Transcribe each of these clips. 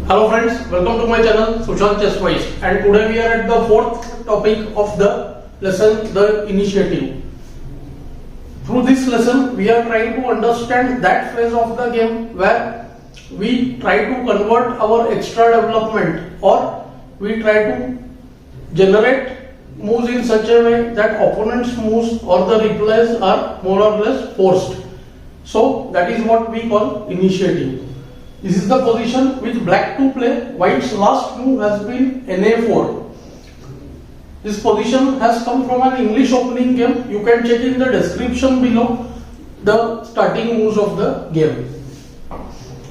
Hello friends, welcome to my channel Sushant Chess Wise, and today we are at the fourth topic of the lesson, the initiative. Through this lesson we are trying to understand that phase of the game where we try to convert our extra development, or we try to generate moves in such a way that opponent's moves or the replies are more or less forced. So that is what we call initiative. This is the position with black to play. White's last move has been Na4. This position has come from an English opening game. You can check in the description below the starting moves of the game.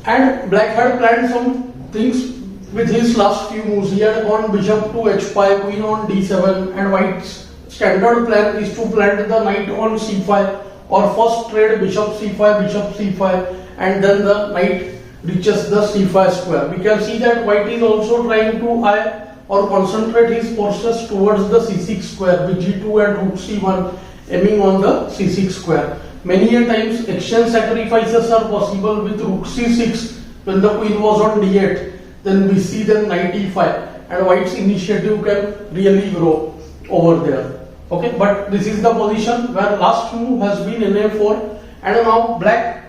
And black had planned some things with his last few moves. He had gone bishop to h5, queen on d7, and white's standard plan is to plant the knight on c5, or first trade bishop c5, and then the knight reaches the c5 square. We can see that white is also trying to eye or concentrate his forces towards the c6 square, Bg2 and rook c1, aiming on the c6 square. Many a times exchange sacrifices are possible with rook c6 when the queen was on d8, then bc, then knight e5, and white's initiative can really grow over there. Okay, but this is the position where last move has been na4, and now black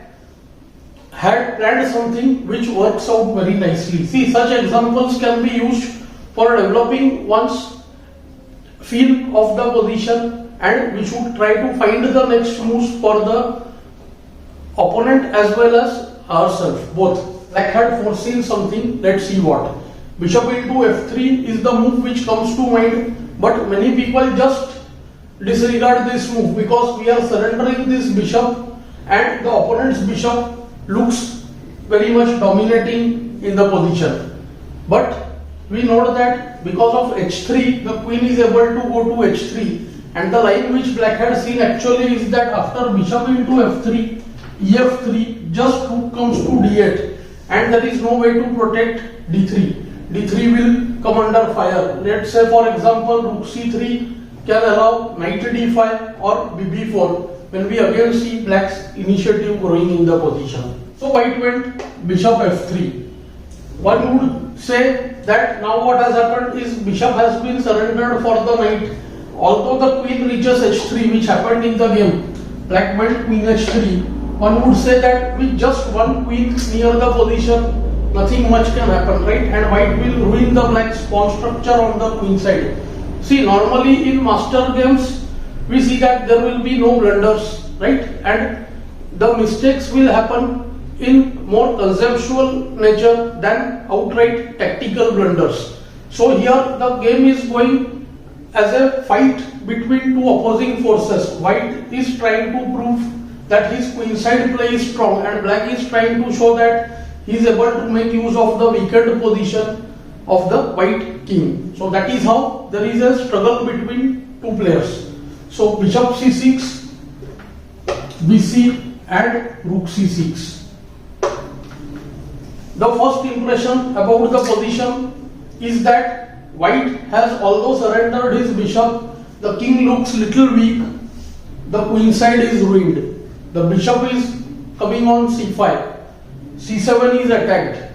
had planned something which works out very nicely. See, such examples can be used for developing one's feel of the position, and we should try to find the next moves for the opponent as well as ourselves, both. Black had foreseen something, let's see what. Bishop into f3 is the move which comes to mind, but many people just disregard this move because we are surrendering this bishop and the opponent's bishop looks very much dominating in the position. But we know that because of h3, the queen is able to go to h3, and the line which black had seen actually is that after bishop into f3, ef3, just rook comes to d8, and there is no way to protect d3. d3 will come under fire. Let's say for example rook c3 can allow knight d5 or bb4, when we again see black's initiative growing in the position. So white went bishop f3. One would say that now what has happened is bishop has been surrendered for the knight. Although the queen reaches h3, which happened in the game, black went queen h3. One would say that with just one queen near the position, nothing much can happen, right? And white will ruin the black's pawn structure on the queen side. See, normally in master games, we see that there will be no blunders, right? And the mistakes will happen in more conceptual nature than outright tactical blunders. So here the game is going as a fight between two opposing forces. White is trying to prove that his queenside play is strong, and black is trying to show that he is able to make use of the weakened position of the white king. So that is how there is a struggle between two players. So bishop c6, bc, and rook c6. The first impression about the position is that white has, although surrendered his bishop, the king looks little weak, the queen side is ruined. The bishop is coming on c5, c7 is attacked,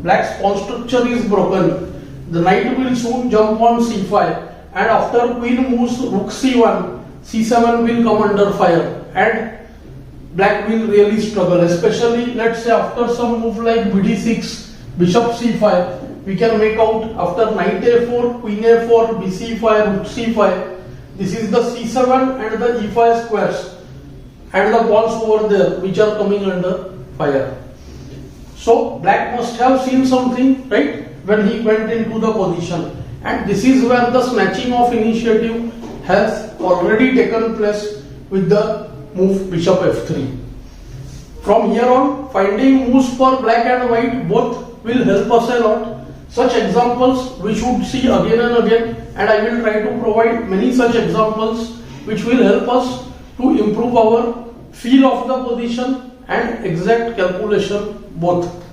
black's pawn structure is broken, the knight will soon jump on c5, and after queen moves rook c1, c7 will come under fire, and black will really struggle, especially let's say after some move like bd6, bishop c5, we can make out after knight a4, queen a4, bc5, rook c5, this is the c7 and the e5 squares, and the pawns over there which are coming under fire. So black must have seen something, right, when he went into the position, and this is where the snatching of initiative has already taken place with the move bishop f3. From here on, finding moves for black and white both will help us a lot. Such examples we should see again and again, and I will try to provide many such examples which will help us to improve our feel of the position and exact calculation both.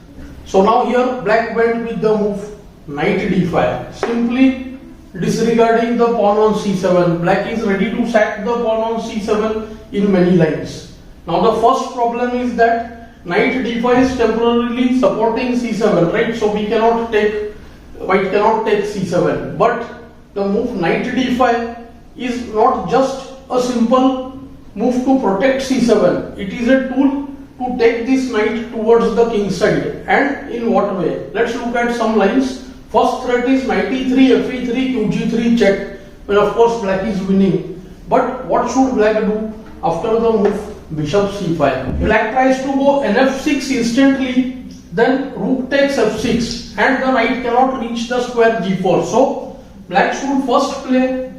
So now here black went with the move knight d5, simply disregarding the pawn on c7. Black is ready to sack the pawn on c7 in many lines. Now the first problem is that knight d5 is temporarily supporting c7, right? So we cannot take, white cannot take c7. But the move knight d5 is not just a simple move to protect c7. It is a tool to take this knight towards the king side. And in what way? Let's look at some lines. First threat is knight e3, fe3, qg3 check, when of course black is winning. But what should black do after the move bishop c5? Black tries to go nf6 instantly, then rook takes f6 and the knight cannot reach the square g4. So black should first play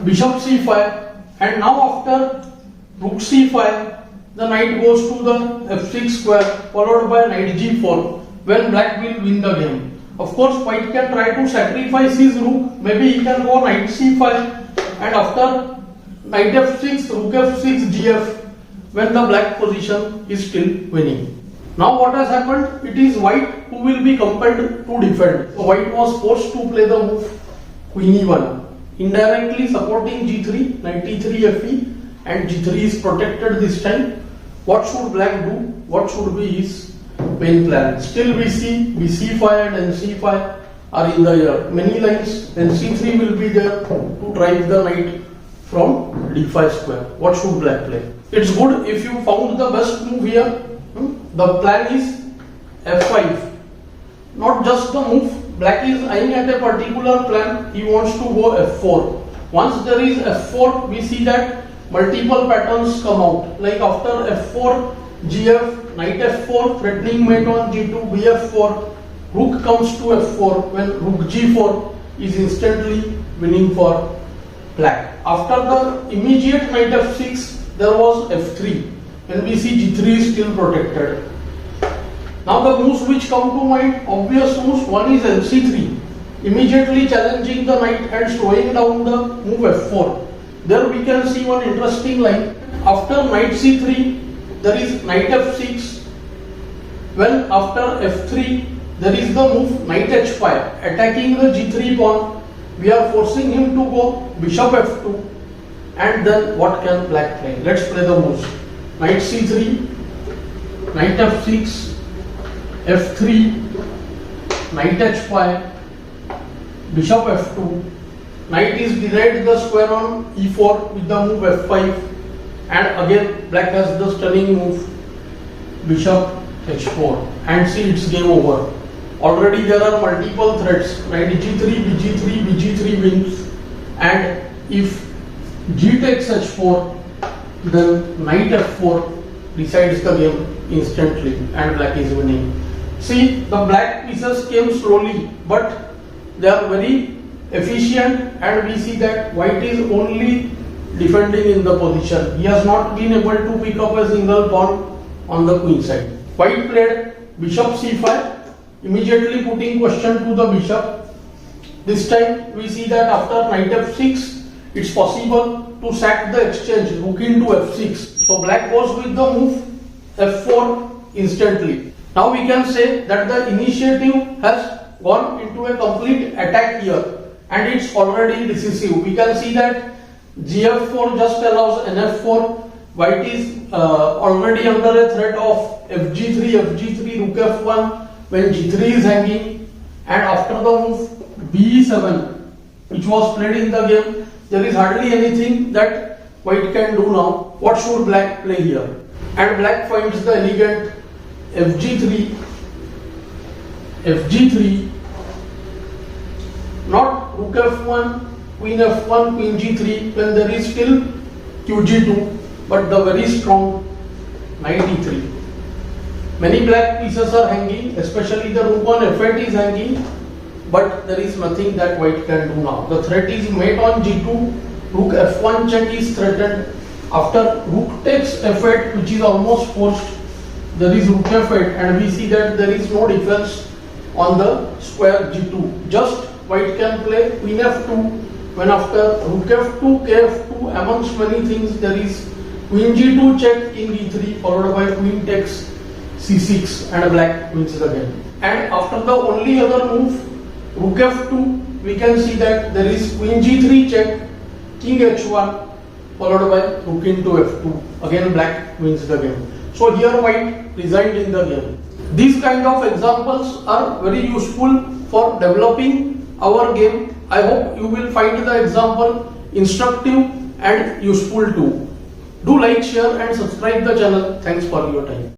bishop c5, and now after rook c5 the knight goes to the f6 square followed by knight g4, when black will win the game. Of course, white can try to sacrifice his rook. Maybe he can go knight c5 and after knight f6, rook f6, gf, when the black position is still winning. Now what has happened? It is white who will be compelled to defend. So white was forced to play the move queen e1, indirectly supporting g3, knight e3 fe, and g3 is protected this time. What should black do? What should be his main plan? Still we see bc5 and nc5 are in the air. Many lines, nc3 will be there to drive the knight from d5 square. What should black play? It's good if you found the best move here. The plan is f5. Not just the move. Black is eyeing at a particular plan. He wants to go f4. Once there is f4, we see that multiple patterns come out. Like after f4, gf, knight f4, threatening mate on g2, bf4, rook comes to f4, when rook g4 is instantly winning for black. After the immediate knight f6, there was f3, when we see g3 is still protected. Now the moves which come to mind, obvious moves. One is nc3, immediately challenging the knight and slowing down the move f4. There we can see one interesting line. After knight c3, there is knight f6. When after f3, there is the move knight h5, attacking the g3 pawn. We are forcing him to go bishop f2. And then what can black play? Let's play the moves. Knight c3, knight f6, f3, knight h5, bishop f2. Knight is denied the square on e4 with the move f5, and again black has the stunning move bishop h4, and see, it's game over. Already there are multiple threats. Knight g3, bg3, bg3 wins, and if g takes h4, then knight f4 decides the game instantly and black is winning. See, the black pieces came slowly, but they are very efficient, and we see that white is only defending in the position. He has not been able to pick up a single pawn on the queen side. White played bishop c5, immediately putting question to the bishop. This time we see that after knight f6, it's possible to sack the exchange, rook into f6. So black goes with the move f4 instantly. Now we can say that the initiative has gone into a complete attack here, and it's already decisive. We can see that gf4 just allows nf4. White is already under a threat of fg3, rook f1 when g3 is hanging, and after the move b7, which was played in the game, there is hardly anything that white can do now. What should black play here? And black finds the elegant fg3, not rook f1, queen f1, queen g3, when there is still qg2, but the very strong knight e3. Many black pieces are hanging, especially the rook on f8 is hanging, but there is nothing that white can do now. The threat is mate on g2, rook f1 check is threatened. After rook takes f8, which is almost forced, there is rook f8, and we see that there is no defense on the square g2. Just white can play queen f2, when after rook f2, kf2, amongst many things, there is queen g2 check, king e3, followed by queen takes c6, and black wins the game. And after the only other move, rook f2, we can see that there is queen g3 check, king h1, followed by rook into f2. Again black wins the game. So here white resigned in the game. These kind of examples are very useful for developing our game. I hope you will find the example instructive and useful too. Do like, share and subscribe the channel. Thanks for your time.